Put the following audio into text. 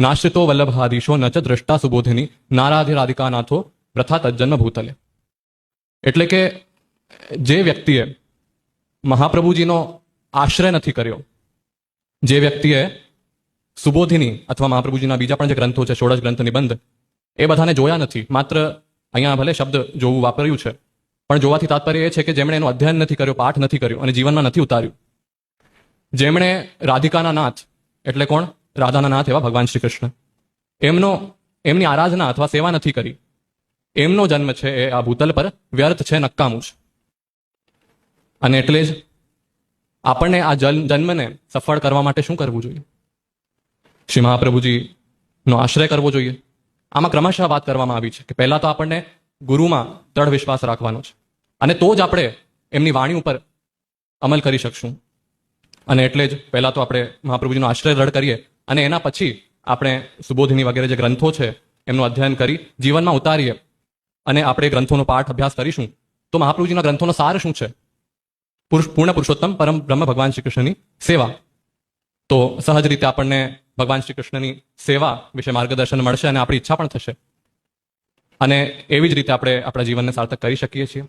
નાશ્રિતો વલ્લભાધીશો ન ચ દ્રષ્ટા સુબોધિની નારાધિ રાધિકાનાથો પ્રથા તજ્જન્મ ભૂતલે. એટલે કે જે વ્યક્તિએ મહાપ્રભુજીનો આશ્રય નથી કર્યો, જે વ્યક્તિએ સુબોધિની અથવા મહાપ્રભુજીના બીજા પણ જે ગ્રંથો છે, ષોડશ ગ્રંથ નિબંધ, એ બધાને જોયા નથી, માત્ર અહીંયા ભલે શબ્દ જોવું વાપર્યું છે, પણ જોવાથી તાત્પર્ય એ છે કે જેમણે એનું અધ્યયન નથી કર્યો, પાઠ નથી કર્યો અને જીવનમાં નથી ઉતાર્યું, જેમણે રાધિકાના નાથ એટલે કોણ? રાધાના નાથ એવા ભગવાન શ્રી કૃષ્ણ, એમની આરાધના અથવા સેવા નથી કરી, એમનો જન્મ છે એ આ ભૂતલ પર વ્યર્થ છે, નકામું છે. અને એટલે જ આપણને આ જન્મને સફળ કરવા માટે શું કરવું જોઈએ? શ્રી મહાપ્રભુજીનો આશ્રય કરવો જોઈએ. આમાં ક્રમશઃ વાત કરવામાં આવી છે કે પહેલા તો આપણને ગુરુમાં દ્રઢ વિશ્વાસ રાખવાનો છે, અને તો જ આપણે એમની વાણી ઉપર અમલ કરી શકશું. અને એટલે જ પહેલા તો આપણે મહાપ્રભુજીનો આશ્રય દ્રઢ કરીએ, અને એના પછી આપણે સુબોધિની વગેરે જે ગ્રંથો છે એમનું અધ્યયન કરી જીવનમાં ઉતારીએ, અને આપણે ગ્રંથોનો પાઠ અભ્યાસ કરીશું તો મહાપ્રભુજીના ગ્રંથોનો સાર શું છે? પૂર્ણ પુરુષોત્તમ પરમ બ્રહ્મ ભગવાન શ્રી કૃષ્ણની સેવા. તો સહજ રીતે આપણને ભગવાન શ્રી કૃષ્ણની સેવા વિશે માર્ગદર્શન મળશે અને આપણી ઈચ્છા પણ થશે, અને એવી જ રીતે આપણે આપણા જીવનને સાર્થક કરી શકીએ છીએ.